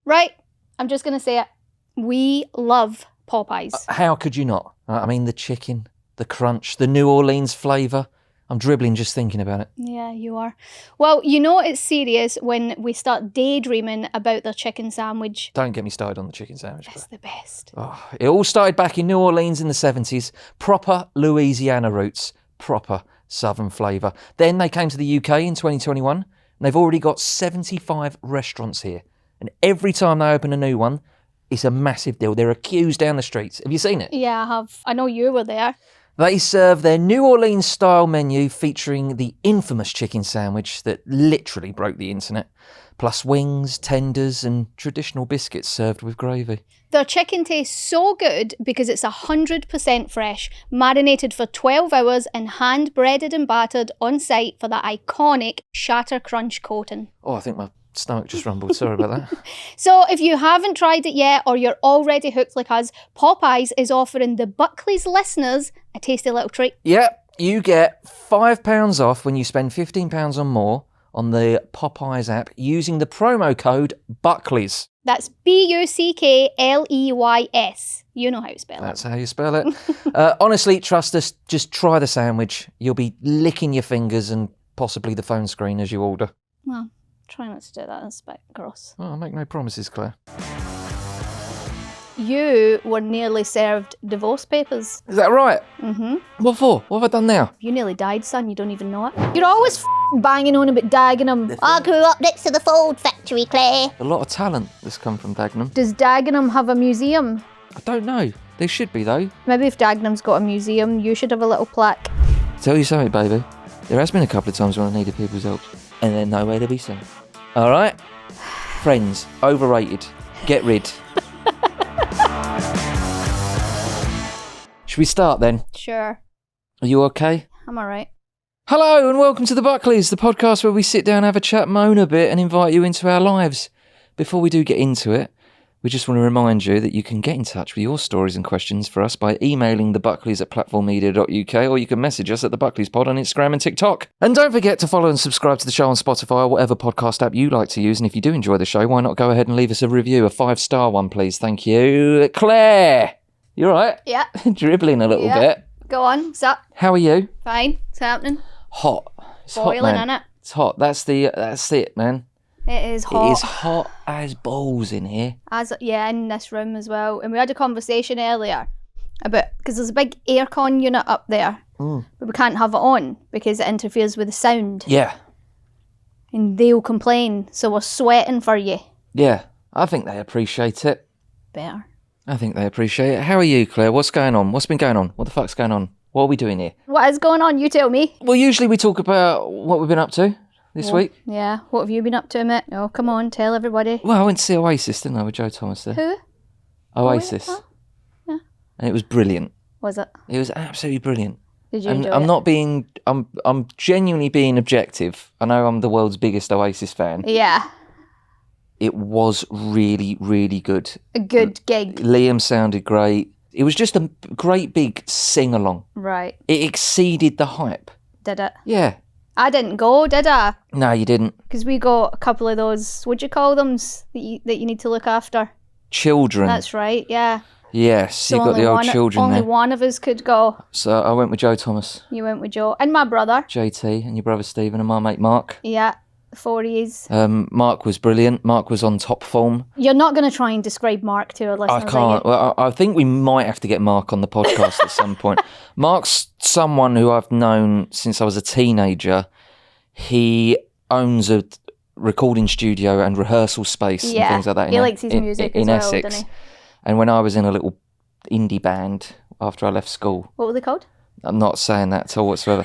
Right, I'm just going to say it. We love Popeyes. How could you not? I mean, the chicken, the crunch, the New Orleans flavour. I'm dribbling just thinking about it. Yeah, you are. Well, you know it's serious when we start daydreaming about their chicken sandwich. Don't get me started on the chicken sandwich. It's the best. Oh, it all started back in New Orleans in the 70s. Proper Louisiana roots. Proper southern flavour. Then they came to the UK in 2021 and they've already got 75 restaurants here. And every time they open a new one, it's a massive deal. There are queues down the streets. Have you seen it? Yeah, I have. I know you were there. They serve their New Orleans style menu featuring the infamous chicken sandwich that literally broke the internet, plus wings, tenders and traditional biscuits served with gravy. Their chicken tastes so good because it's 100% fresh, marinated for 12 hours and hand breaded and battered on site for the iconic shatter crunch coating. Oh, I think my stomach just rumbled. Sorry about that. So if you haven't tried it yet or you're already hooked like us, Popeyes is offering the Buckleys listeners a tasty little treat. Yep, you get £5 off when you spend £15 or more on the Popeyes app using the promo code Buckleys. That's Buckleys. You know how to spell it. That's how you spell it. Honestly, trust us, just try the sandwich. You'll be licking your fingers and possibly the phone screen as you order. Well, try not to do that, that's a bit gross. Oh, I'll make no promises, Claire. You were nearly served divorce papers. Is that right? Mm-hmm. What for? What have I done now? You nearly died, son. You don't even know it. You're always banging on about Dagenham. I grew up next to the Ford factory, Claire. A lot of talent that's come from Dagenham. Does Dagenham have a museum? I don't know. There should be, though. Maybe if Dagenham's got a museum, you should have a little plaque. Tell you something, baby. There has been a couple of times when I needed people's help, and they're nowhere to be seen. All right? Friends, overrated. Get rid. Should we start then? Sure. Are you okay? I'm alright. Hello and welcome to the Buckleys, the podcast where we sit down, have a chat, moan a bit and invite you into our lives. Before we do get into it, we just want to remind you that you can get in touch with your stories and questions for us by emailing thebuckleys@platformmedia.uk, or you can message us at the Buckleys Pod on Instagram and TikTok. And don't forget to follow and subscribe to the show on Spotify or whatever podcast app you like to use. And if you do enjoy the show, why not go ahead and leave us a review, a 5-star one, please. Thank you. Claire, you all right? Yeah. Dribbling a little bit. Go on. What's up? How are you? Fine. What's happening? Hot. It's Boiling, hot, man. innit? It's hot. That's it, man. It is hot. It is hot as balls in here. In this room as well. And we had a conversation earlier about, because there's a big aircon unit up there, but we can't have it on because it interferes with the sound. Yeah. And they'll complain, so we're sweating for you. Yeah. I think they appreciate it. Better. I think they appreciate it. How are you, Claire? What's going on? What's been going on? What the fuck's going on? What are we doing here? What is going on? You tell me. Well, usually we talk about what we've been up to this week. Yeah. What have you been up to, mate? Oh, come on, tell everybody. Well, I went to see Oasis, didn't I, with Joe Thomas there? Who? Oasis. Oh, yeah. And it was brilliant. Was it? It was absolutely brilliant. Did you And enjoy I'm it? not being, I'm genuinely being objective. I know I'm the world's biggest Oasis fan. Yeah. It was really, really good. A good gig. Liam sounded great. It was just a great big sing-along. Right. It exceeded the hype. Did it? Yeah. I didn't go, did I? No, you didn't. Because we got a couple of those, what'd you call them, that you need to look after? Children. That's right, yeah. Yes, So you've got the old children only there. one of us could go. So I went with Joe Thomas, You went with Joe. And my brother. JT, and your brother Stephen, and my mate Mark. Yeah, 40s. Mark was brilliant. Mark was on top form. You're not going to try and describe Mark to our listeners, I can't. Well, I think we might have to get Mark on the podcast at some point. Mark's someone who I've known since I was a teenager. He owns a recording studio and rehearsal space and things like that. He likes his music in as well, Essex. doesn't he? And when I was in a little indie band after I left school, What were they called? I'm not saying that at all whatsoever.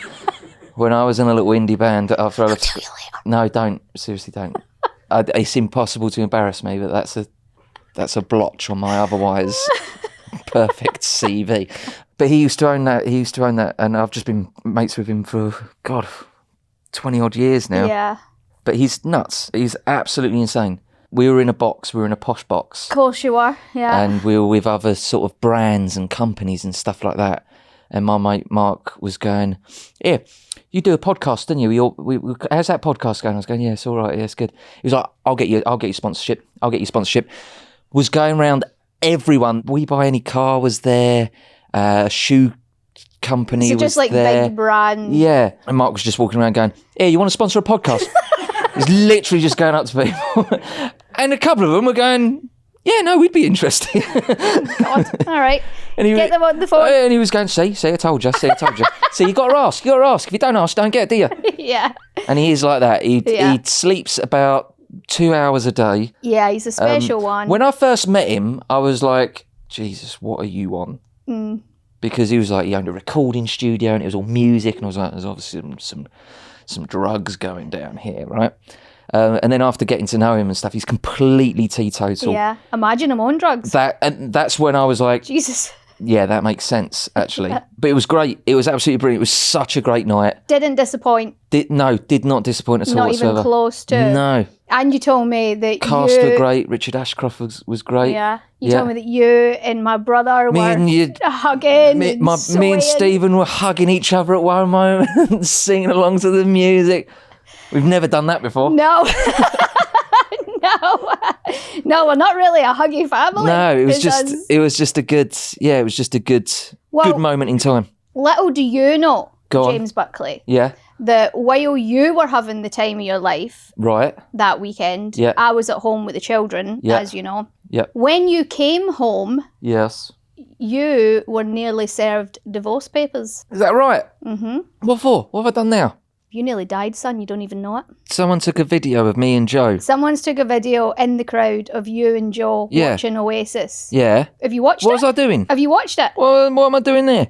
When I was in a little indie band after I left school. No, don't. Seriously, don't. It's impossible to embarrass me, but that's a blotch on my otherwise perfect CV. But he used to own that. And I've just been mates with him for, 20 odd years now. Yeah. But he's nuts. He's absolutely insane. We were in a box. We were in a posh box. Of course you are, yeah. And we were with other sort of brands and companies and stuff like that. and my mate Mark was going, "Yeah, you do a podcast, didn't you? How's that podcast going?" I was going, "Yeah, it's all right. Yeah, it's good." He was like, I'll get you sponsorship. I'll get you sponsorship." Was going around everyone. We Buy Any Car was there. Shoe company So was just like there. big brand. Yeah, and Mark was just walking around going, "Hey, you want to sponsor a podcast?" He's literally just going up to people, and a couple of them were going, "Yeah, no, we'd be interested." God. All right. And he Get them on the phone. And he was going, see, I told you. See, you got to ask. If you don't ask, don't get, do you? Yeah. And he is like that. He Yeah. sleeps about 2 hours a day. Yeah, he's a special one. When I first met him, I was like, Jesus, what are you on? Because he was like, he owned a recording studio and it was all music. And I was like, there's obviously some drugs going down here, right? And then after getting to know him and stuff, he's completely teetotal. Yeah. Imagine him on drugs. That's when I was like, Jesus. yeah, that makes sense, actually. But it was great. It was absolutely brilliant. It was such a great night. Didn't disappoint. Did not disappoint at all Not whatsoever. even close to. No. And you told me that Cast were great. Richard Ashcroft was great. Yeah. You told me that you and my brother Me were and you, hugging. me and swaying. Stephen were hugging each other at one moment, singing along to the music. We've never done that before. No. No, we're not really a huggy family. No, it was just a good good moment in time. Little do you know, Go on. James Buckley, Yeah. that while you were having the time of your life Right. that weekend, Yeah. I was at home with the children, Yeah. as you know. Yeah. When you came home, Yes. you were nearly served divorce papers. Is that right? Mm-hmm. What for? What have I done now? You nearly died, son. You don't even know it. Someone took a video of me and Joe. Someone's took a video in the crowd of you and Joe watching Oasis. Yeah. Have you watched What it? was I doing? Have you watched it? What am I doing there?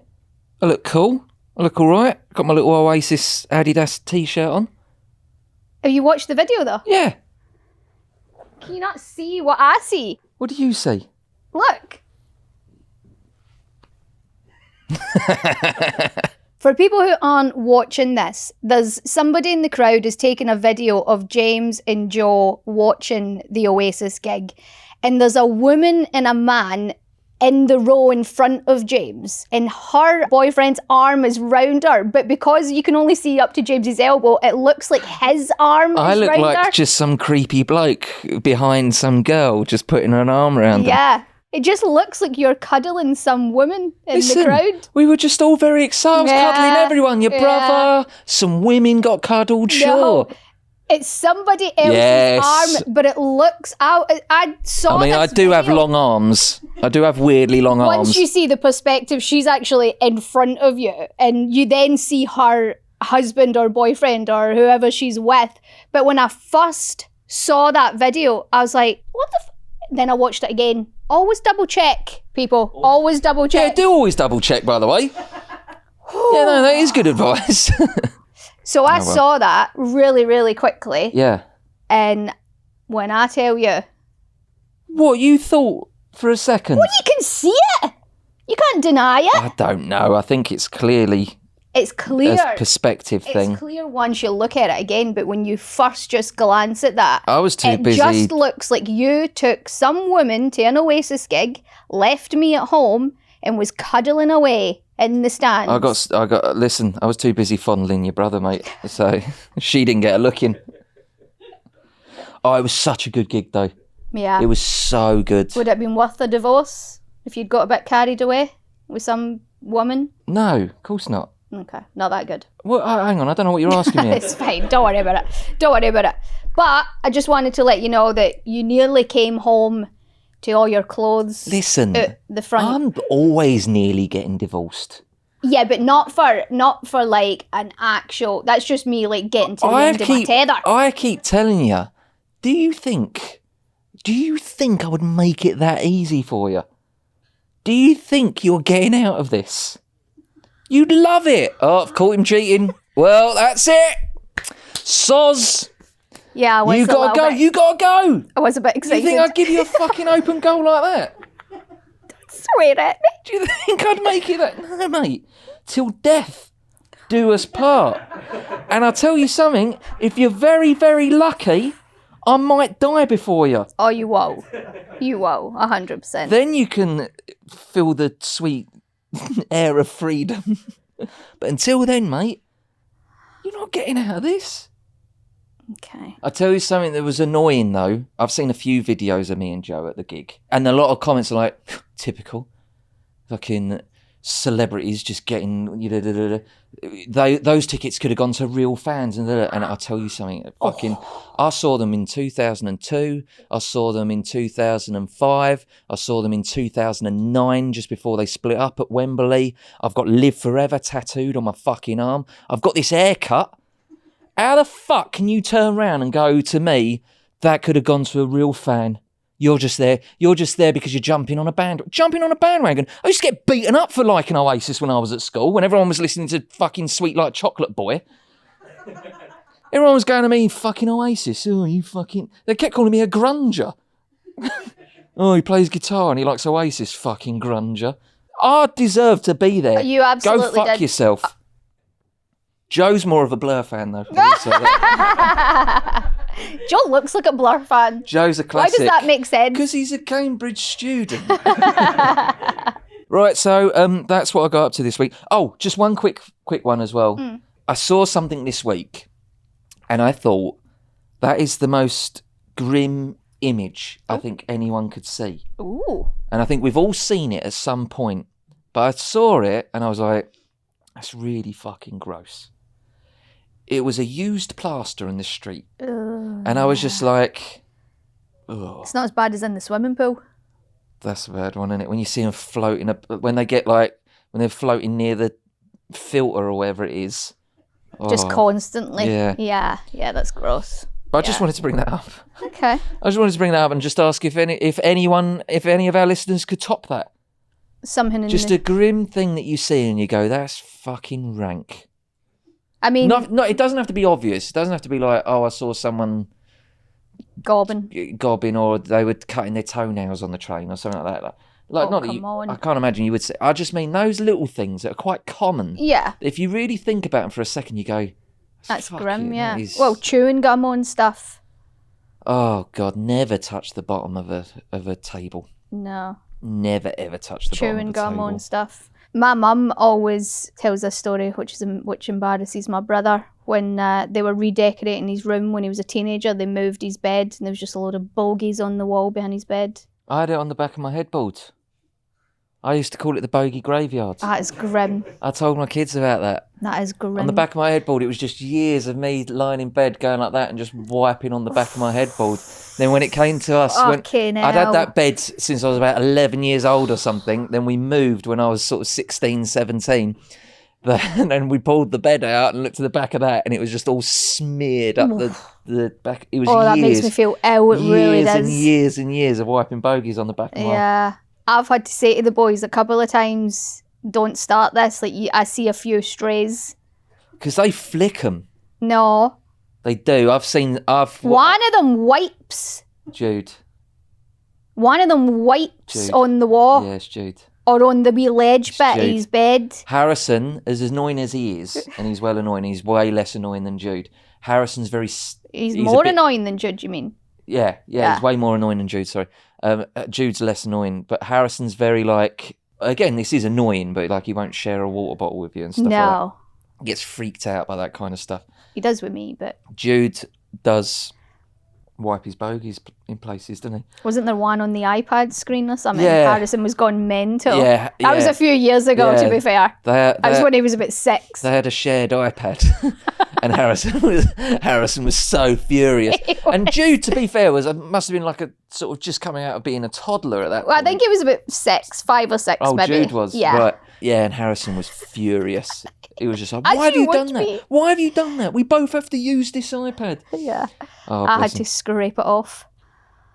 I look cool. I look all right. Got my little Oasis Adidas t-shirt on. Have you watched the video, though? Yeah. Can you not see what I see? What do you see? Look. For people who aren't watching this, there's somebody in the crowd is taking a video of James and Joe watching the Oasis gig. And there's a woman and a man in the row in front of James. And her boyfriend's arm is round her. But because you can only see up to James's elbow, it looks like his arm I is look round like her. just some creepy bloke behind some girl just putting an arm around them. Yeah. It just looks like you're cuddling some woman in Listen, the crowd. we were just all very excited. I was cuddling everyone. Your brother, some women got cuddled, sure. No, it's somebody else's Yes. arm, but it looks out. I saw. I mean, I this do have video. long arms. I do have weirdly long Once arms. you see the perspective, she's actually in front of you, and you then see her husband or boyfriend or whoever she's with. But when I first saw that video, I was like, "What the?" Then I watched it again. Always double check, people. Always double Yeah, check. do always double check, by the way. Yeah, no, that is good advice. So I saw that really, really quickly. Yeah. And when I tell you, What, you thought for a second? well, you can see it. You can't deny it. I don't know. I think it's clearly It's clear. a perspective thing. It's clear once you look at it again, but when you first just glance at that, I was too it busy. just looks like you took some woman to an Oasis gig, left me at home, and was cuddling away in the stands. Listen, I was too busy fondling your brother, mate. So she didn't get a look in. Oh, it was such a good gig, though. Yeah. It was so good. Would it have been worth the divorce if you'd got a bit carried away with some woman? No, of course not. Okay, not that good. Well, hang on, I don't know what you're asking me. It's fine. Don't worry about it. Don't worry about it. But I just wanted to let you know that you nearly came home to all your clothes. Listen, at the front. I'm always nearly getting divorced. Yeah, but not for like an actual. That's just me like getting to the end of my tether. I keep telling you, do you think I would make it that easy for you? Do you think you're getting out of this? You'd love it. Oh, I've caught him cheating. Well, that's it. Soz. Yeah, I was You gotta go. You gotta go. I was a bit Do excited. you think I'd give you a fucking open goal like that? Swear at me. Do you think I'd make it that? No, mate. Till death do us part. And I'll tell you something. If you're very, very lucky, I might die before you. Oh, you will. You will. 100%. Then you can feel the sweet air of freedom. But until then, mate, you're not getting out of this. Okay. I'll tell you something that was annoying, though. I've seen a few videos of me and Joe at the gig, and a lot of comments are like, typical. Fucking celebrities just getting, those tickets could have gone to real fans. And I'll tell you something. I saw them in 2002. I saw them in 2005. I saw them in 2009, just before they split up at Wembley. I've got Live Forever tattooed on my fucking arm. I've got this haircut. How the fuck can you turn around and go to me, that could have gone to a real fan? You're just there because you're jumping on a bandwagon. I used to get beaten up for liking Oasis when I was at school, when everyone was listening to fucking Sweet Like Chocolate Boy. Everyone was going to me, fucking Oasis. Oh, you fucking... They kept calling me a grunger. Oh, he plays guitar and he likes Oasis, fucking grunger. I deserve to be there. You absolutely Go fuck did. yourself. Joe's more of a Blur fan, though. Joe looks like a Blur fan. Joe's a Why classic. does that make sense? Because he's a Cambridge student. Right, so that's what I got up to this week. Oh, just one quick one as well. I saw something this week, and I thought that is the most grim image I think anyone could see. Ooh. And I think we've all seen it at some point. But I saw it, and I was like, that's really fucking gross. It was a used plaster in the street. And I was just like, ugh. It's not as bad as in the swimming pool. That's a bad one, isn't it? When you see them floating up, when they're floating near the filter or whatever it is. Just constantly. Yeah. Yeah, that's gross. But I just wanted to bring that up. Okay. I just wanted to bring that up and just ask if any of our listeners could top that. Something in Just a grim thing that you see and you go, that's fucking rank. I mean... No, it doesn't have to be obvious. It doesn't have to be like, oh, I saw someone... Gobbing, or they were cutting their toenails on the train or something like that. Come on. I can't imagine you would say... I just mean those little things that are quite common. Yeah. If you really think about them for a second, you go... That's grim, it, yeah. that is- Well, chewing gum on stuff. Oh, God, never touch the bottom of a table. No. Never, ever touch the bottom Chewing of the gum table. on stuff. My mum always tells a story which embarrasses my brother. When they were redecorating his room when he was a teenager, they moved his bed and there was just a load of bogies on the wall behind his bed. I had it on the back of my headboard. I used to call it the bogey graveyard. That is grim. I told my kids about that. That is grim. On the back of my headboard, it was just years of me lying in bed going like that and just wiping on the back of my headboard. Then when it came to us, Fucking I'd had hell. that bed since I was about 11 years old or something. Then we moved when I was sort of 16, 17. And then we pulled the bed out and looked at the back of that, and it was just all smeared up the back. It was years. that makes me feel ill. It really does. Years and years and years of wiping bogies on the back of my... Yeah. I've had to say to the boys a couple of times, don't start this. Like, I see a few strays. Because they flick them. No. They do. One of them wipes. Jude. One of them wipes Jude. on the wall. Yes, Jude. Or on the wee ledge It's bit of Jude. his bed. Harrison, as annoying as he is, and he's well annoying, he's way less annoying than Jude. Harrison's very... He's a more bit- annoying than Jude, you mean? Yeah, he's way more annoying than Jude, sorry. Jude's less annoying, but Harrison's very like... Again, this is annoying, but like he won't share a water bottle with you and stuff like that. No. He gets freaked out by that kind of stuff. He does with me, but... Jude does wipe his bogies in places, doesn't he? Wasn't there one on the iPad screen or something? Yeah. Harrison was gone mental. Yeah, That was yeah. a few years ago, Yeah. to be fair. That was when he was about 6. They had a shared iPad, and Harrison was so furious. And Jude, to be fair, must have been like a sort of just coming out of being a toddler at that Well, I point. think he was about 6, 5 or 6 Oh, maybe. Jude was Yeah. right. Yeah, and Harrison was furious. He was just like, As "Why have you you would done that? be." Why have you done that? We both have to use this iPad." Yeah. Oh, I had bless to him. scrape it off.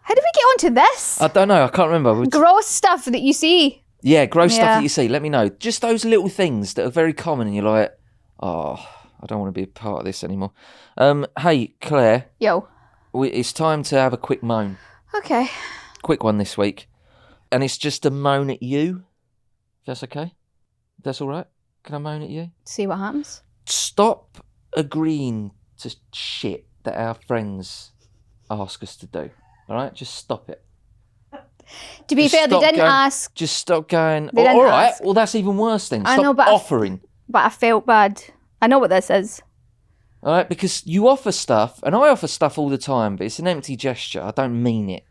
How did we get onto this? I don't know. I can't remember. Gross stuff that you see. Yeah, gross stuff Yeah. that you see. Let me know. Just those little things that are very common, and you're like, "Oh, I don't want to be a part of this anymore." Hey, Claire, Yo. it's time to have a quick moan. Okay. Quick one this week, and it's just a moan at you. If that's okay. If that's all right. Can I moan at you? See what happens. Stop agreeing to shit that our friends ask us to do. All right, just stop it. To be fair, they didn't ask. Just stop going. They didn't All right. ask. Well, that's even worse then. I Stop know, but offering. But I felt bad. I know what this is. All right, because you offer stuff, and I offer stuff all the time, but it's an empty gesture. I don't mean it.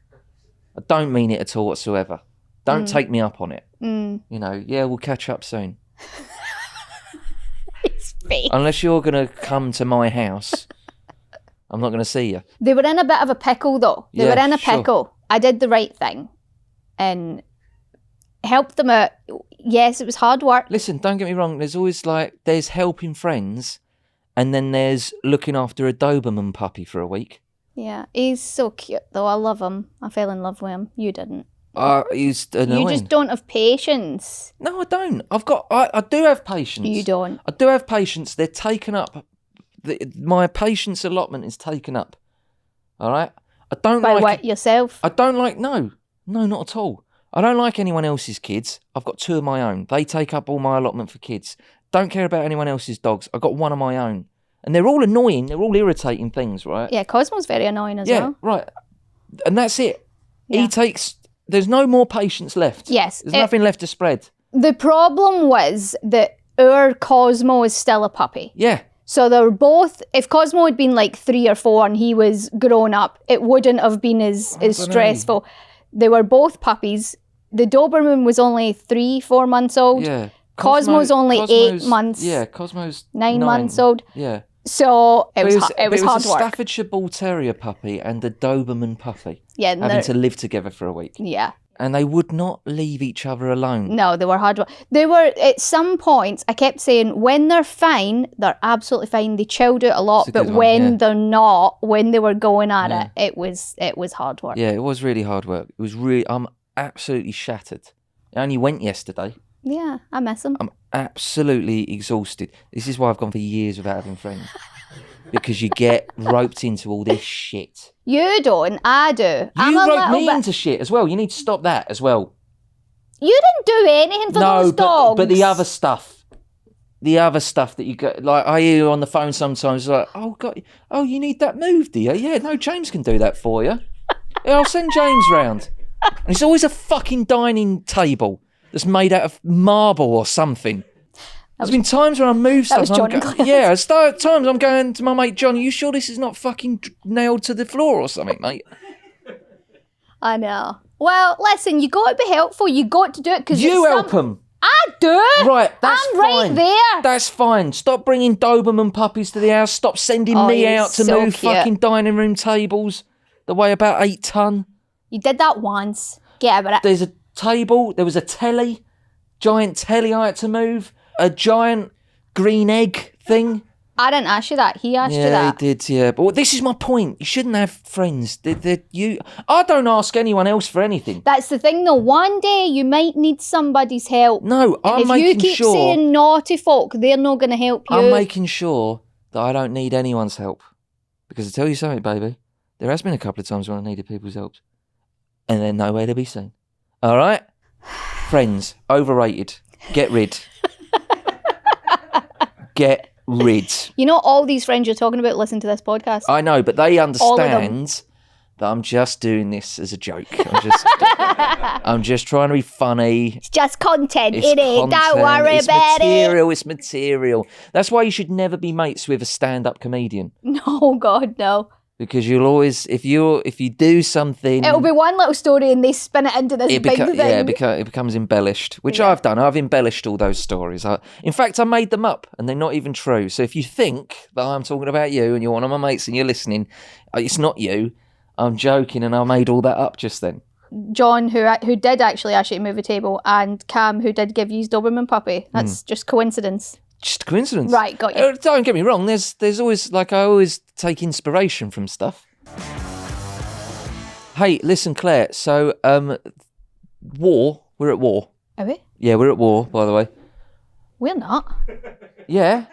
I don't mean it at all whatsoever. Don't take me up on it. You know, yeah, we'll catch up soon. His face. Unless you're going to come to my house, I'm not going to see you. They were in a bit of a pickle, though. They Yeah, were in a sure. pickle. I did the right thing and helped them out. Yes, it was hard work. Listen, don't get me wrong. There's always there's helping friends, and then there's looking after a Doberman puppy for a week. Yeah, he's so cute, though. I love him. I fell in love with him. You didn't. He's annoying. You just don't have patience. No, I don't. I do have patience. You don't. I do have patience. They're taken up. My patience allotment is taken up. All right? I don't By like... what, yourself? I don't like... No, not at all. I don't like anyone else's kids. I've got 2 of my own. They take up all my allotment for kids. Don't care about anyone else's dogs. I've got 1 of my own. And they're all annoying. They're all irritating things, right? Yeah, Cosmo's very annoying as well. Right. And that's it. Yeah. He takes... There's no more patience left. Yes. There's nothing left to spread. The problem was that our Cosmo is still a puppy. Yeah. So they were both, if Cosmo had been like 3 or 4 and he was grown up, it wouldn't have been as stressful. They were both puppies. The Doberman was only 3-4 months old. Yeah. Cosmo's only 8 months. Yeah, Cosmo's 9 months old. Yeah. So it was hard a work. Staffordshire Bull Terrier puppy and a Doberman puppy Yeah, and having to live together for a week. yeah. And they would not leave each other alone. No, they were hard work. They were, at some points, I kept saying, when they're fine, they're absolutely fine. They chilled out a lot. It's a But good one, when yeah. they're not, when they were going at it was hard work. Yeah, it was really hard work. It was really... I'm absolutely shattered. I only went yesterday. Yeah, I miss them. I'm absolutely exhausted. This is why I've gone for years without having friends. Because you get roped into all this shit. You don't, I do. I'm You a roped little me bit... into shit as well. You need to stop that as well. You didn't do anything for those dogs. but the other stuff. The other stuff that you got, like I hear you on the phone sometimes, like, you need that moved, do you? Yeah, no, James can do that for you. Yeah, I'll send James round. And it's always a fucking dining table that's made out of marble or something. There's been times where I moved stuff. was John and Claire. Yeah, times I'm going to my mate John, are you sure this is not fucking nailed to the floor or something, mate? I know. Well, listen, you got to be helpful. You got to do it because You help them. I do. Right, that's I'm fine. right there. That's fine. Stop bringing Doberman puppies to the house. Stop sending me you're out to so move cute. fucking dining room tables that weigh about 8 ton. You did that once. Get over it. There's a table. There was a telly, giant telly I had to move. A giant green egg thing. I didn't ask you that. He asked you Yeah, that. he did. Yeah, but this is my point. You shouldn't have friends. I don't ask anyone else for anything. That's the thing, though. One day you might need somebody's help. No, I'm If making you keep sure. saying naughty folk, they're not going to help you. I'm making sure that I don't need anyone's help. Because I tell you something, baby, there has been a couple of times when I needed people's help, and they're nowhere to be seen. All right, friends, overrated. Get rid. Get rid. You know, all these friends you're talking about listen to this podcast. I know, but they All of them. understand that I'm just doing this as a joke. I'm just trying to be funny. It's just content, It's it is. Don't content, worry about material, It's material. That's why you should never be mates with a stand-up comedian. it. No, God, no. Because you'll always, if you do something... It'll be one little story and they spin it into this big thing. Yeah, it becomes embellished, which I've done. I've embellished all those stories. In fact, I made them up, and they're not even true. So if you think that I'm talking about you and you're one of my mates and you're listening, it's not you. I'm joking, and I made all that up just then. John, who did actually ask you to move a table, and Cam, who did give you his Doberman puppy. That's just coincidence. Just a coincidence. Right, got you. Don't get me wrong. There's always, I always take inspiration from stuff. Hey, listen, Claire. So, war. We're at war. Are we? Yeah, we're at war, by the way. We're not. Yeah.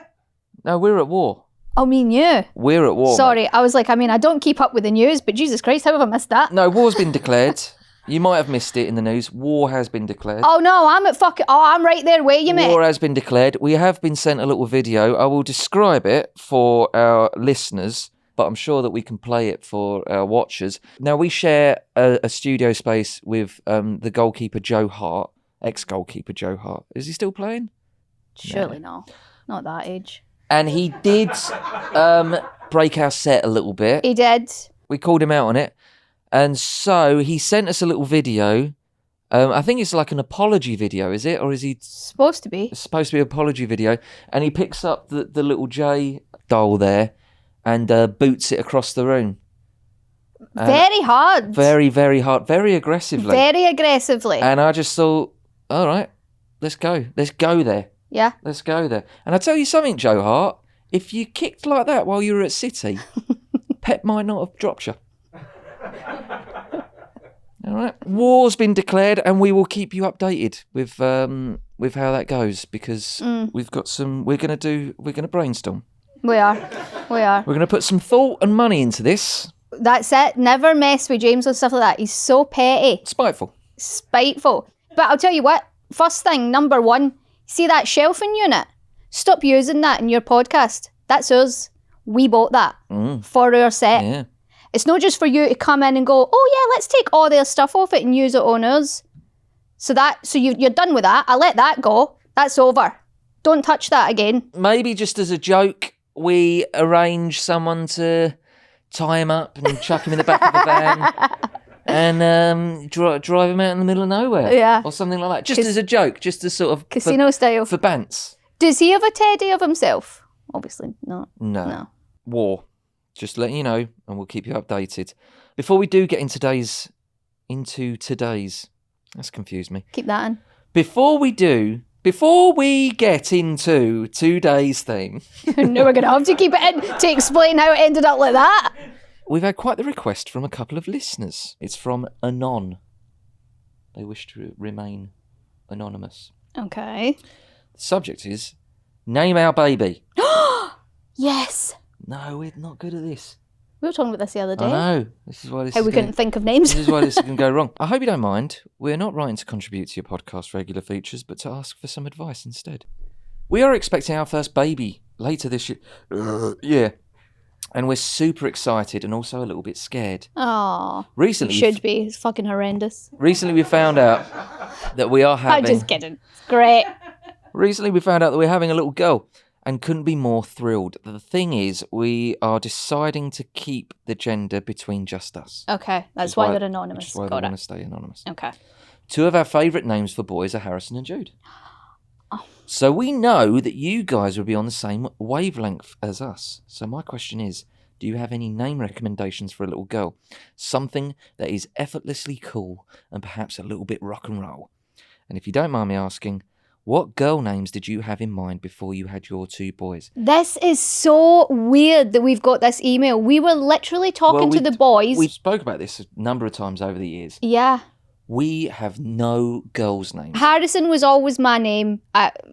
No, we're at war. I mean, you. We're at war. Sorry, I was like, I don't keep up with the news, but Jesus Christ, how have I missed that? No, war's been declared. You might have missed it in the news. War has been declared. Oh no, I'm right there with you, mate. War has been declared. We have been sent a little video. I will describe it for our listeners. but I'm sure that we can play it for our watchers. Now, we share a studio space with the goalkeeper Joe Hart, ex-goalkeeper Joe Hart. Is he still playing? Surely no. Not that age. And he did break our set a little bit. He did. We called him out on it. And so he sent us a little video. I think it's like an apology video, is it? Or is he... Supposed to be. It's supposed to be an apology video. And he picks up the little J doll there and boots it across the room. Very hard. Very, very hard. Very aggressively. Very aggressively. And I just thought, all right, let's go. Let's go there. Yeah. Let's go there. And I tell you something, Joe Hart, if you kicked like that while you were at City, Pep might not have dropped you. All right. War's been declared, and we will keep you updated with how that goes, because we've got some. We're gonna brainstorm. We are. We're gonna put some thought and money into this. That's it. Never mess with James with stuff like that. He's so petty. Spiteful. But I'll tell you what. First thing, number one. See that shelving unit? Stop using that in your podcast. That's us. We bought that for our set. Yeah. It's not just for you to come in and go, oh yeah, let's take all their stuff off it and use it on us. So you're done with that. I let that go. That's over. Don't touch that again. Maybe just as a joke, we arrange someone to tie him up and chuck him in the back of the van and drive him out in the middle of nowhere. Yeah. Or something like that. Just as a joke, just as sort of... Casino style. For bants. Does he have a teddy of himself? Obviously not. No. War. Just letting you know, and we'll keep you updated. Before we do get into today's... That's confused me. Keep that in. Before we get into today's theme... No, we're going to have to keep it in to explain how it ended up like that. We've had quite the request from a couple of listeners. It's from Anon. They wish to remain anonymous. Okay. The subject is, name our baby. Yes. No, we're not good at this. We were talking about this the other day. I know. This is why this How we couldn't think of names. This is why this can go wrong. I hope you don't mind. We're not writing to contribute to your podcast regular features, but to ask for some advice instead. We are expecting our first baby later this year. Yeah. And we're super excited and also a little bit scared. Oh, recently, should be. It's fucking horrendous. Recently, we found out that we are having... I'm just kidding. It's great. Recently, we found out that we're having a little girl and couldn't be more thrilled. The thing is, we are deciding to keep the gender between just us. Okay, that's why they're anonymous. Which is why they want to stay anonymous. Okay. Two of our favourite names for boys are Harrison and Jude. So we know that you guys will be on the same wavelength as us. So my question is, do you have any name recommendations for a little girl? Something that is effortlessly cool and perhaps a little bit rock and roll. And if you don't mind me asking, what girl names did you have in mind before you had your two boys? This is so weird that we've got this email. We were literally talking to the boys. We spoke about this a number of times over the years. Yeah. We have no girls' names. Harrison was always my name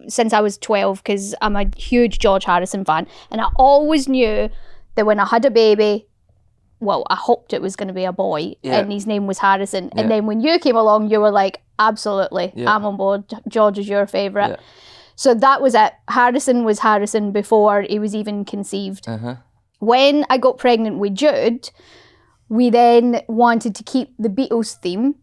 since I was 12 because I'm a huge George Harrison fan. And I always knew that when I had a baby, well, I hoped it was going to be a boy and his name was Harrison. And then when you came along, you were like, absolutely, I'm on board. George is your favourite. Yeah. So that was it. Harrison was Harrison before he was even conceived. When I got pregnant with Jude, we then wanted to keep the Beatles theme.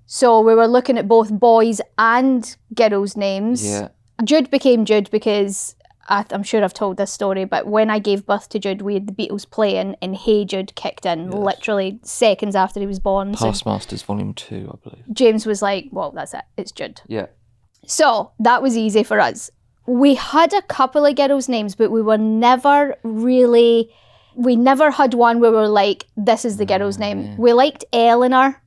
So we were looking at both boys and girls' names. Yeah. Jude became Jude because I'm sure I've told this story, but when I gave birth to Jude, we had the Beatles playing and Hey Jude kicked in literally seconds after he was born. Past Masters Volume 2, I believe. James was like, well, that's it. It's Jude. Yeah. So that was easy for us. We had a couple of girls' names, but we never had one where we were like, this is the girl's name. Yeah. We liked Eleanor.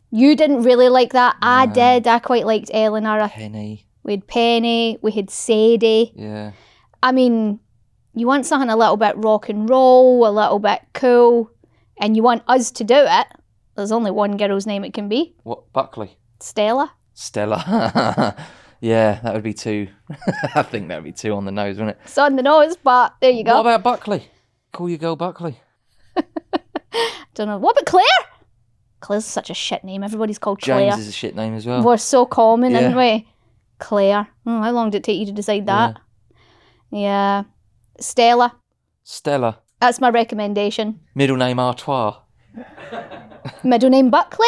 You didn't really like that. No. I did. I quite liked Eleanor. Penny. We had Penny. We had Sadie. Yeah. I mean, you want something a little bit rock and roll, a little bit cool, and you want us to do it. There's only one girl's name it can be. What? Buckley? Stella. Yeah, that would be too... I think that would be too on the nose, wouldn't it? It's on the nose, but there you go. What about Buckley? Call your girl Buckley. Don't know. What about Claire? Claire's such a shit name. Everybody's called Claire. James is a shit name as well. We're so common, aren't we? Claire. How long did it take you to decide that? Yeah. Stella. That's my recommendation. Middle name Artois. Middle name Buckley.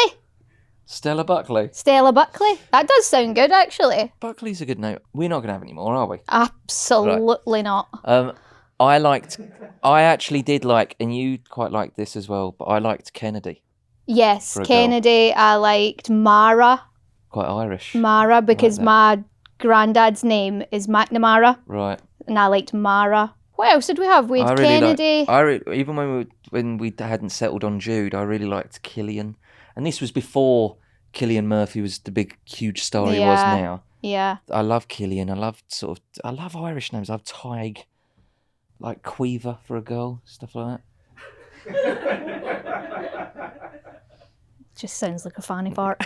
Stella Buckley. Stella Buckley. That does sound good, actually. Buckley's a good name. We're not going to have any more, are we? Absolutely not. I actually did like, and you quite liked this as well, but I liked Kennedy. Yes, Kennedy. I liked Mara. Quite Irish. Mara, because my granddad's name is McNamara. Right. And I liked Mara. What else did we have? We had Kennedy. Even when we hadn't settled on Jude, I really liked Killian. And this was before Cillian Murphy was the big, huge star he was now. Yeah. I love Killian. I love Irish names. I love Tig, like Queever for a girl, stuff like that. Just sounds like a fanny fart.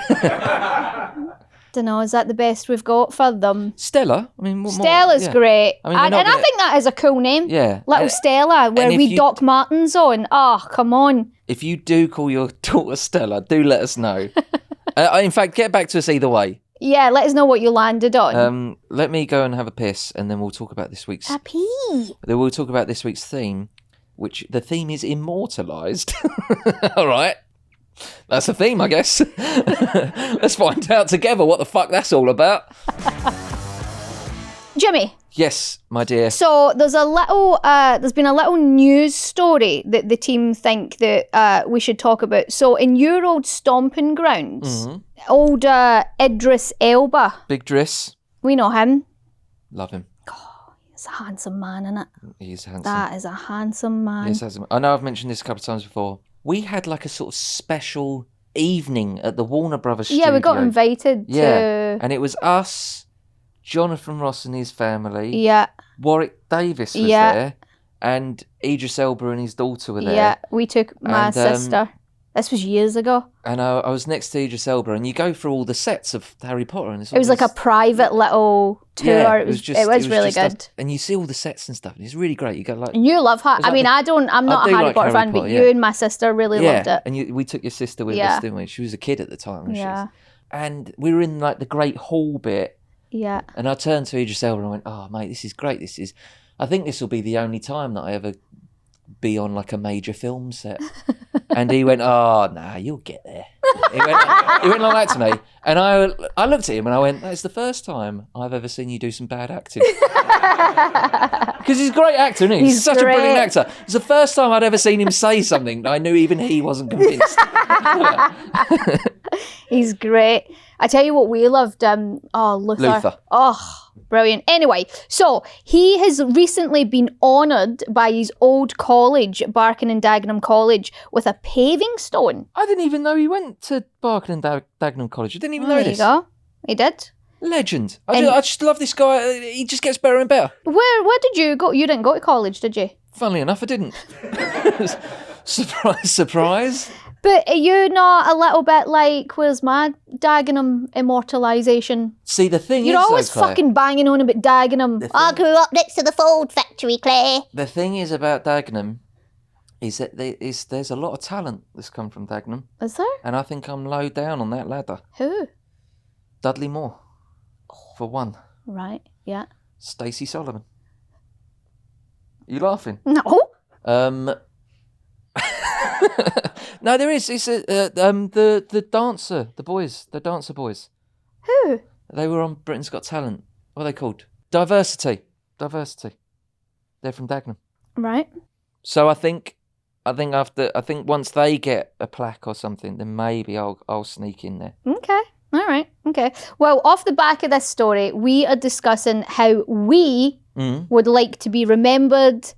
Don't know, is that the best we've got for them? Stella? I mean, Stella's great. I mean, I think that is a cool name. Yeah. Little Stella, where we Doc Martens on. Oh, come on. If you do call your daughter Stella, do let us know. In fact, get back to us either way. Yeah, let us know what you landed on. Let me go and have a piss, and then we'll talk about this week's... A pee. Then we'll talk about this week's theme, which the theme is Immortalised. All right. That's the theme, I guess. Let's find out together what the fuck that's all about. Jimmy. Yes, my dear. So there's been a little news story that the team think that we should talk about. So in your old stomping grounds, old Idris Elba. Big Driss. We know him. Love him. Oh, he's a handsome man, isn't it? He's handsome. That is a handsome man. He's handsome. I know I've mentioned this a couple of times before. We had like a sort of special evening at the Warner Brothers studio. Yeah, we got invited to... And it was us, Jonathan Ross and his family. Yeah. Warwick Davis was there. And Idris Elba and his daughter were there. Yeah, we took my sister. This was years ago. And I was next to Idris Elba, and you go through all the sets of Harry Potter. And it was like a private little tour. Yeah, it was really good. And you see all the sets and stuff, and it's really great. You go like... And you love Harry. I mean, I'm not a Harry Potter fan, but you and my sister really loved it. And we took your sister with us, didn't we? She was a kid at the time. And we were in like the great hall bit. Yeah. And I turned to Idris Elba and I went, "Oh, mate, this is great. I think this will be the only time that I ever be on like a major film set." And he went, "Oh, nah, you'll get there." He went like that to me. And I looked at him and I went, "That's the first time I've ever seen you do some bad acting." Because he's a great actor, isn't he? He's such a brilliant actor. It's the first time I'd ever seen him say something that I knew even he wasn't convinced. He's great. I tell you what we loved, Luther. Oh, brilliant. Anyway, so he has recently been honoured by his old college, Barking and Dagenham College, with a paving stone. I didn't even know he went to Barking and Dagenham College. I didn't even know this. There you go. He did. Legend. I just love this guy. He just gets better and better. Where did you go? You didn't go to college, did you? Funnily enough, I didn't. Surprise, surprise. But are you not a little bit like, where's my Dagenham Immortalization? See, the thing You're always Claire, fucking banging on about Dagenham. I grew up next to the Ford factory, Claire. The thing is about Dagenham is that there's a lot of talent that's come from Dagenham. Is there? And I think I'm low down on that ladder. Who? Dudley Moore, for one. Right, yeah. Stacey Solomon. You laughing? No. No, there is. It's the dancer, the dancer boys. Who? They were on Britain's Got Talent. What are they called? Diversity. They're from Dagenham. Right. So I think once they get a plaque or something, then maybe I'll sneak in there. Okay. All right. Okay. Well, off the back of this story, we are discussing how we would like to be remembered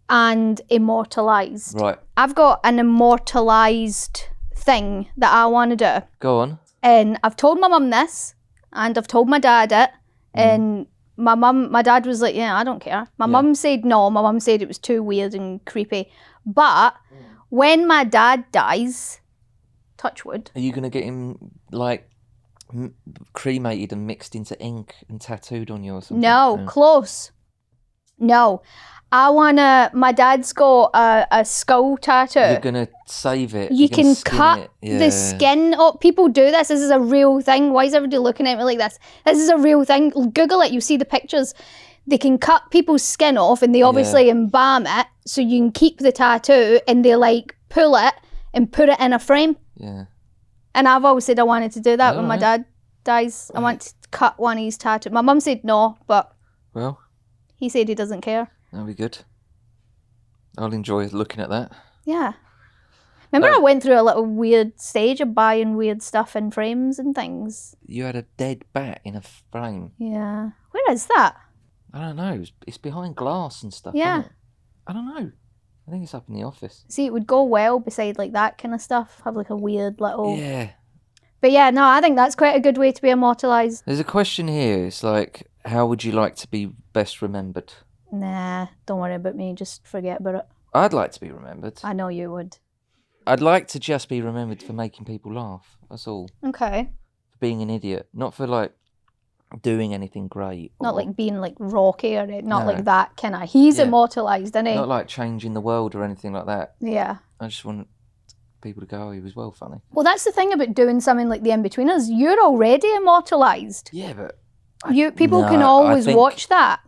and immortalised. Right. I've got an immortalised thing that I want to do. Go on. And I've told my mum this, and I've told my dad it, and my dad was like, "Yeah, I don't care." My mum said no. My mum said it was too weird and creepy. But when my dad dies, touch wood. Are you going to get him, like, cremated and mixed into ink and tattooed on you or something? No, close. No. My dad's got a skull tattoo. You're going to save it. You can cut the skin up. People do this. This is a real thing. Why is everybody looking at me like this? This is a real thing. Google it. You see the pictures. they can cut people's skin off and they obviously embalm it so you can keep the tattoo, and they like pull it and put it in a frame. Yeah. And I've always said I wanted to do that when my Alright. dad dies. I want to cut one of his tattoos. My mum said no, but Well, he said he doesn't care. that'll be good. I'll enjoy looking at that. Yeah. Remember I went through a little weird stage of buying weird stuff in frames and things? You had a dead bat in a frame. Yeah. Where is that? I don't know. It's behind glass and stuff. Yeah. Isn't it? I don't know. I think it's up in the office. See, it would go well beside like that kind of stuff. Have like a weird little... Yeah. But yeah, no, I think that's quite a good way to be immortalised. There's a question here. It's like, how would you like to be best remembered? Nah, don't worry about me. Just forget about it. I'd like to be remembered. I know you would. I'd like to just be remembered for making people laugh. That's all. Okay. For being an idiot. Not for like doing anything great. Not or like being like Rocky or not No. like that kind of. He's Yeah. immortalised, isn't he? Not like changing the world or anything like that. Yeah. I just want people to go, oh, he was well funny. Well, that's the thing about doing something like The In-Betweeners. You're already immortalised. Yeah, but People No, can I always think- watch that.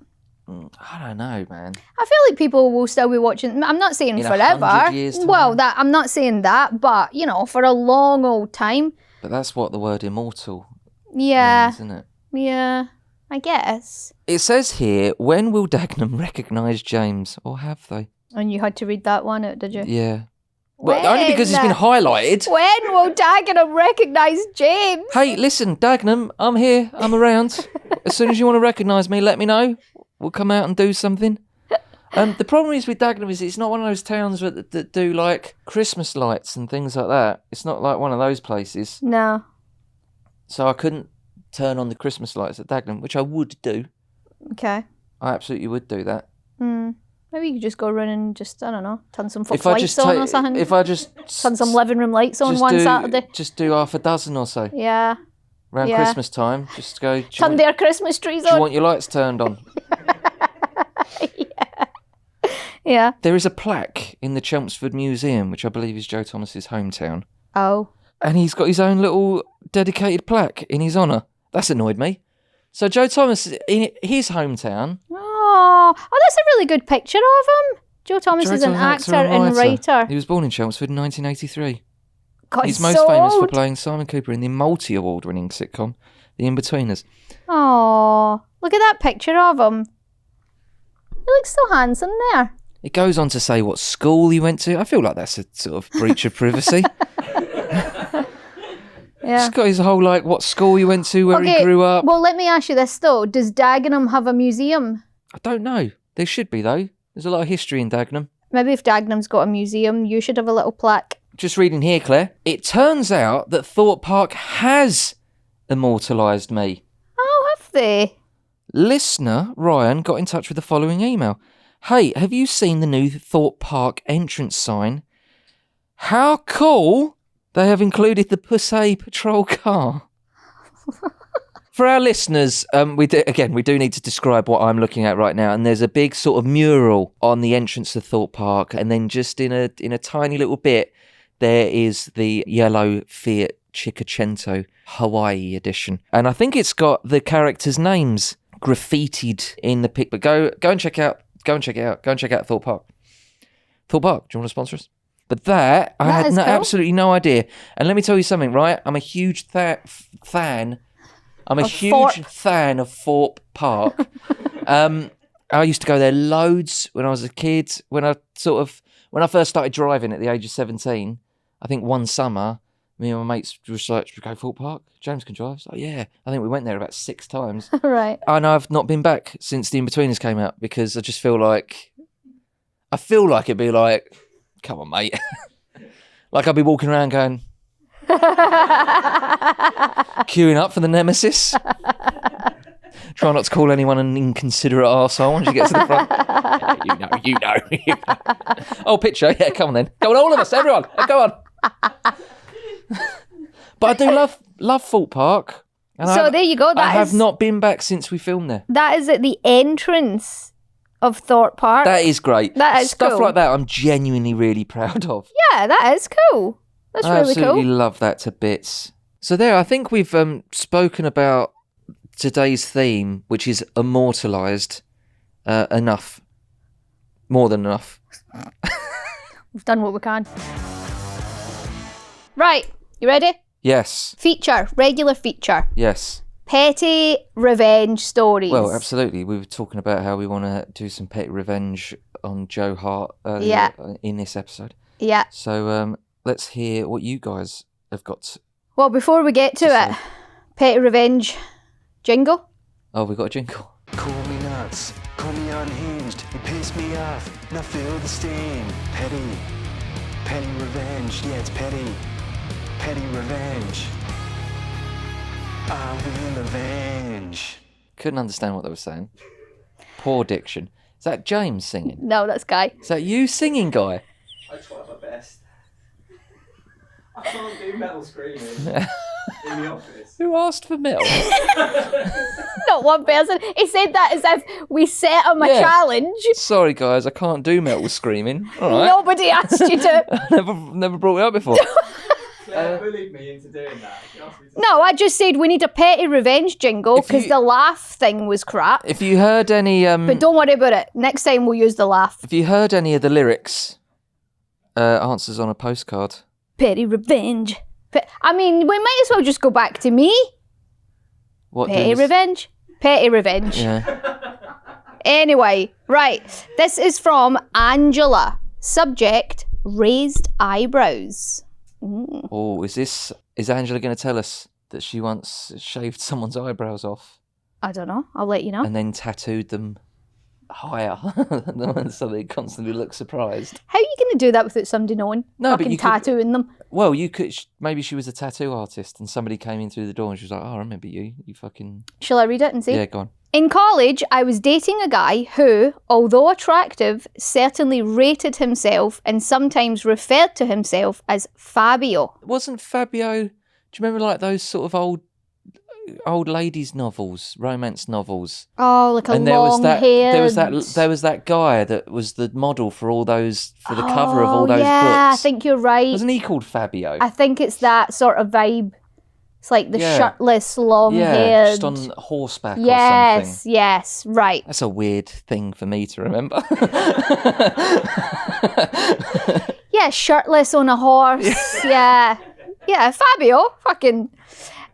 I don't know, man. I feel like people will still be watching. I'm not saying In 4ever. 100 years' Well, time? I'm not saying that, but you know, for a long old time. But that's what the word immortal Yeah. means, isn't it? Yeah. I guess. It says here, when will Dagenham recognise James? Or have they? And you had to read that one out, did you? Yeah. Well, only because it's been When? highlighted. When will Dagenham recognise James? Hey, listen, Dagenham, I'm here. I'm around. As soon as you want to recognise me, let me know. We'll come out and do something. The problem is with Dagenham is it's not one of those towns that do like Christmas lights and things like that. It's not like one of those places. No. So I couldn't turn on the Christmas lights at Dagenham, which I would do. Okay. I absolutely would do that. Maybe you could just go around and just, I don't know, turn some If I lights just on take, or something. if I just Turn some living room lights on just one do, Saturday. just do half a dozen or so Yeah. around Yeah. Christmas time. Just go. Do Turn their Christmas trees you on. want your lights turned on? Yeah. There is a plaque in the Chelmsford Museum, which I believe is Joe Thomas's hometown, Oh. and he's got his own little dedicated plaque in his honour. That's annoyed me. So Joe Thomas, in his hometown, Oh, that's a really good picture of him. Joe Thomas Joe is an Thomas, actor and writer. He was born in Chelmsford in 1983. God, He's he's most so famous for old. playing Simon Cooper in the multi-award-winning sitcom The In-Betweeners. Oh, look at that picture of him. He looks so handsome there. It goes on to say what school he went to. I feel like that's a sort of breach of privacy. Yeah. He's got his whole, like, what school he went to, where he grew up. Well, let me ask you this though. Does Dagenham have a museum? I don't know. There should be, though. There's a lot of history in Dagenham. Maybe if Dagenham's got a museum, you should have a little plaque. Just reading here, Claire. It turns out that Thorpe Park has immortalised me. Oh, have they? Listener Ryan got in touch with the following email. Hey, have you seen the new Thorpe Park entrance sign? How cool! They have included the Pussy Patrol car. For our listeners, we do need to describe what I'm looking at right now. And there's a big sort of mural on the entrance to Thorpe Park, and then just in a tiny little bit, there is the yellow Fiat Cinquecento Hawaii edition, and I think it's got the characters' names graffitied in the pic. But go and check out. Go and check it out. Go and check out Thorpe Park. Thorpe Park. Do you want to sponsor us? But I had is cool. absolutely no idea. And let me tell you something, right? I'm a huge fan. I'm a huge Thorpe. fan of Thorpe Park. I used to go there loads when I was a kid. When I first started driving at the age of 17, I think one summer, me and my mates were like, should we go Thorpe Park? James can drive. I was like, yeah. I think we went there about 6 times. Right. And I've not been back since The In-Betweeners came out because I just feel like it'd be like, come on, mate. Like I'd be walking around going, queuing up for the Nemesis. Try not to call anyone an inconsiderate arsehole once you get to the front. Yeah, you know. Oh, picture. Yeah, come on then. Go on, all of us, everyone. Go on. But I do love Thorpe Park. And So there you go. I have not been back since we filmed there. That is at the entrance of Thorpe Park. That is great. That is Stuff cool. like that I'm genuinely really proud of. Yeah, that is cool. That's I really absolutely cool. love that to bits. So there, I think we've spoken about today's theme, which is immortalised. enough. More than enough. We've done what we can. Right, you ready? Yes. Feature, regular feature. Yes. Petty revenge stories. Well, absolutely. We were talking about how we want to do some petty revenge on Joe Hart earlier in this episode. Yeah. So let's hear what you guys have got. Well, before we get to it, petty revenge jingle. Oh, we got a jingle. Call me nuts, call me unhinged, you piss me off, now feel the steam. Petty revenge, yeah it's petty revenge. I will avenge. Couldn't understand what they were saying. Poor diction. Is that James singing? No, that's Guy. Is that you singing, Guy? I try my best. I can't do metal screaming in the office. Who asked for metal? Not one person. He said that as if we set him a challenge. Sorry, guys, I can't do metal screaming. All right. Nobody asked you to. never brought it up before. Claire bullied me into doing that. She asked me to No, I just said we need a petty revenge jingle If because you- the laugh thing was crap. If you heard any, But don't worry about it. Next time we'll use the laugh. if you heard any of the lyrics, answers on a postcard. Petty revenge. I mean, we might as well just go back to me. What Petty does- revenge. Petty revenge. Yeah. Anyway, right. This is from Angela. Subject, raised eyebrows. Oh, is Angela going to tell us that she once shaved someone's eyebrows off I don't know. I'll let you know. and then tattooed them higher so they constantly look surprised? How are you going to do that without somebody knowing? No, but Fucking you could- tattooing them. Well, you could. Maybe she was a tattoo artist, and somebody came in through the door, and she was like, "Oh, I remember you. You fucking Shall I read it and see? yeah, go on." In college, I was dating a guy who, although attractive, certainly rated himself and sometimes referred to himself as Fabio. Wasn't Fabio? Do you remember like those sort of old ladies' novels, romance novels? Oh, like a And long-haired... there was that guy that was the model for all those for the cover of all those yeah, books. I think you're right. Wasn't he called Fabio? I think it's that sort of vibe. It's like the Yeah. shirtless, long-haired... Yeah, just on horseback or something. Yes, right. That's a weird thing for me to remember. Yeah, shirtless on a horse. Yeah, Fabio. Fucking...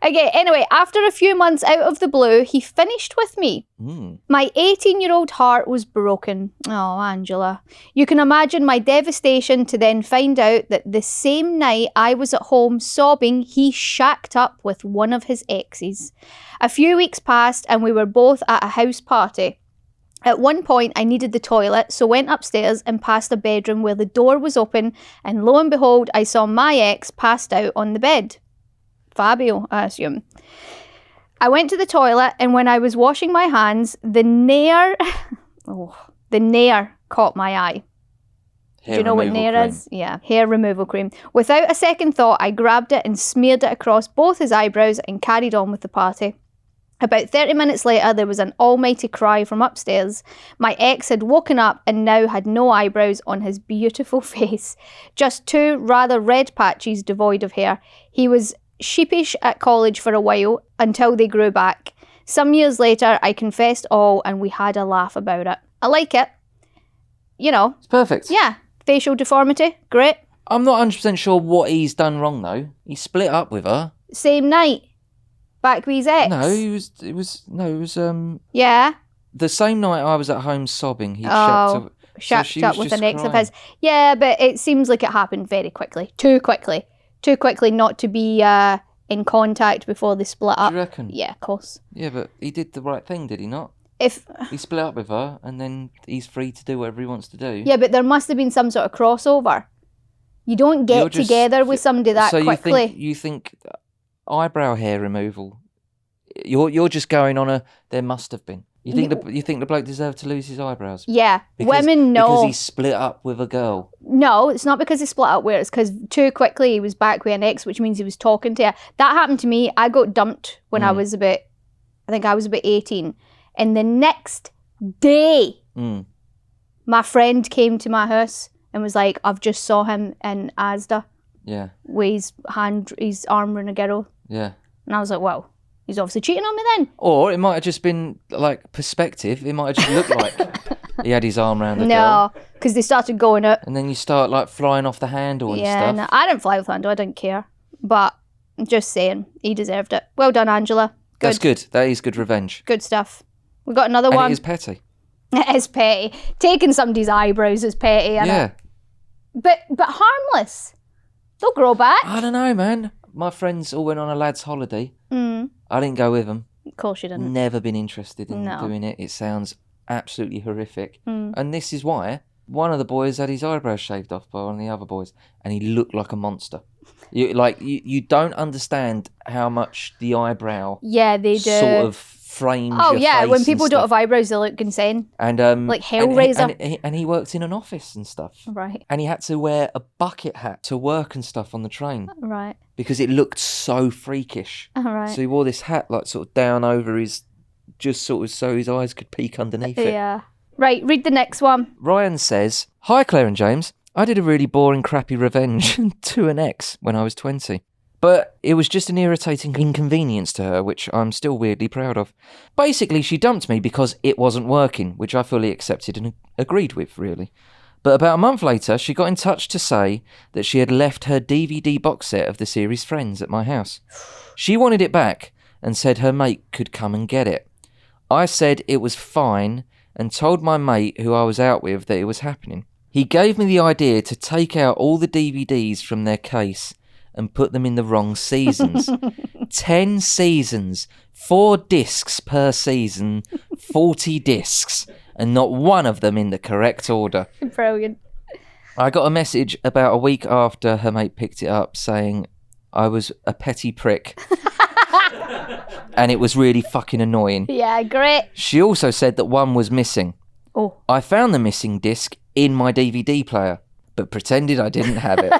Okay, anyway, after a few months out of the blue, he finished with me. My 18-year-old heart was broken. Oh, Angela. You can imagine my devastation to then find out that the same night I was at home sobbing, he shacked up with one of his exes. A few weeks passed and we were both at a house party. At one point, I needed the toilet, so went upstairs and passed a bedroom where the door was open, and lo and behold, I saw my ex passed out on the bed. Fabio, I assume. I went to the toilet, and when I was washing my hands, the Nair caught my eye. Do you know what Nair is? Yeah, hair removal cream. Without a second thought, I grabbed it and smeared it across both his eyebrows and carried on with the party. About 30 minutes later, there was an almighty cry from upstairs. My ex had woken up and now had no eyebrows on his beautiful face. Just two rather red patches devoid of hair. He was sheepish at college for a while until they grew back. Some years later, I confessed all and we had a laugh about it. I like it. You know, It's perfect. yeah, facial deformity, great. I'm not 100% sure what he's done wrong though. He split up with her. Same night, back with his ex. No, it was Yeah, the same night I was at home sobbing. He Oh, shacked shacked up with just an ex of crying. his. Yeah, but it seems like it happened very quickly. Too quickly not to be in contact before they split Do up. you reckon? Yeah, of course. Yeah, but he did the right thing, did he not? If He split up with her, and then he's free to do whatever he wants to do. Yeah, but there must have been some sort of crossover. You don't You're get just- together with somebody that so quickly. you think eyebrow hair removal? You're just going on a. There must have been. You think the bloke deserved to lose his eyebrows? Yeah, Because- women know. because he split up with a girl. No, it's not because he split up with her. It's because too quickly he was back with an ex, which means he was talking to her. That happened to me. I got dumped when I was about 18. And the next day, my friend came to my house and was like, I've just saw him in Asda Yeah, with his arm around a girl. yeah. And I was like, wow, He's obviously cheating on me then. Or it might have just been like perspective. It might have just looked like he had his arm around the girl. No, because they started going up. And then you start like flying off the handle and Yeah, stuff. no, I didn't fly with handle. I didn't care. But I'm just saying, he deserved it. Well done, Angela. Good. That's good. That is good revenge. Good stuff. We got another And one. it is petty. It is petty. Taking somebody's eyebrows is petty, innit? Yeah. But harmless. They'll grow back. I don't know, man. My friends all went on a lad's holiday. Mm. I didn't go with them. Of course you didn't. Never been interested in No. doing it. It sounds absolutely horrific. Mm. And this is why one of the boys had his eyebrows shaved off by one of the other boys, and he looked like a monster. You don't understand how much the eyebrow Yeah, they do. sort of frames Oh your yeah, face when people and don't stuff. have eyebrows, they look insane. And like Hellraiser. and he worked in an office and stuff. Right, And he had to wear a bucket hat to work and stuff on the train right, because it looked so freakish. right. So he wore this hat like sort of down over his, just sort of so his eyes could peek underneath it. Yeah. Right, read the next one. Ryan says, "Hi Claire and James. I did a really boring, crappy revenge to an ex when I was 20. But it was just an irritating inconvenience to her, which I'm still weirdly proud of. Basically, she dumped me because it wasn't working, which I fully accepted and agreed with, really. But about a month later, she got in touch to say that she had left her DVD box set of the series Friends at my house. She wanted it back and said her mate could come and get it. I said it was fine and told my mate who I was out with that it was happening. He gave me the idea to take out all the DVDs from their case and put them in the wrong seasons. 10 seasons, 4 discs per season, 40 discs, and not one of them in the correct order. Brilliant. I got a message about a week after her mate picked it up saying I was a petty prick. And it was really fucking annoying. Yeah, great. She also said that one was missing. Oh. I found the missing disc in my DVD player, but pretended I didn't have it.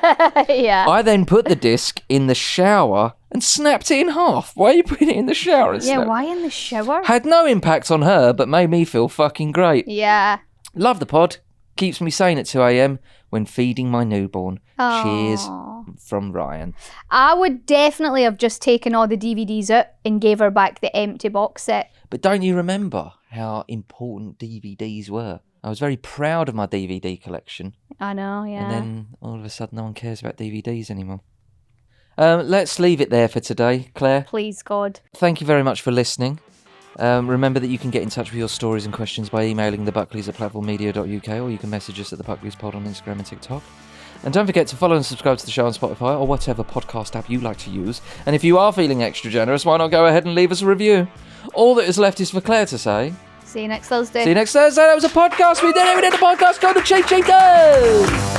Yeah. I then put the disc in the shower and snapped it in half. Why are you putting it in the shower? And Yeah, snap- why in the shower? Had no impact on her, but made me feel fucking great. Yeah. Love the pod. Keeps me sane at 2 a.m. when feeding my newborn. Aw. Cheers from Ryan. I would definitely have just taken all the DVDs out and gave her back the empty box set. But don't you remember how important DVDs were? I was very proud of my DVD collection. I know, yeah. And then all of a sudden no one cares about DVDs anymore. Let's leave it there for today, Claire. Please, God. Thank you very much for listening. Remember that you can get in touch with your stories and questions by emailing thebuckleys@platformmedia.uk, or you can message us at the Buckleys Pod on Instagram and TikTok. And don't forget to follow and subscribe to the show on Spotify or whatever podcast app you like to use. And if you are feeling extra generous, why not go ahead and leave us a review? All that is left is for Claire to say. See you next Thursday. See you next Thursday. That was a podcast. We did it. We did the podcast. Go to Cheap Cheap Go.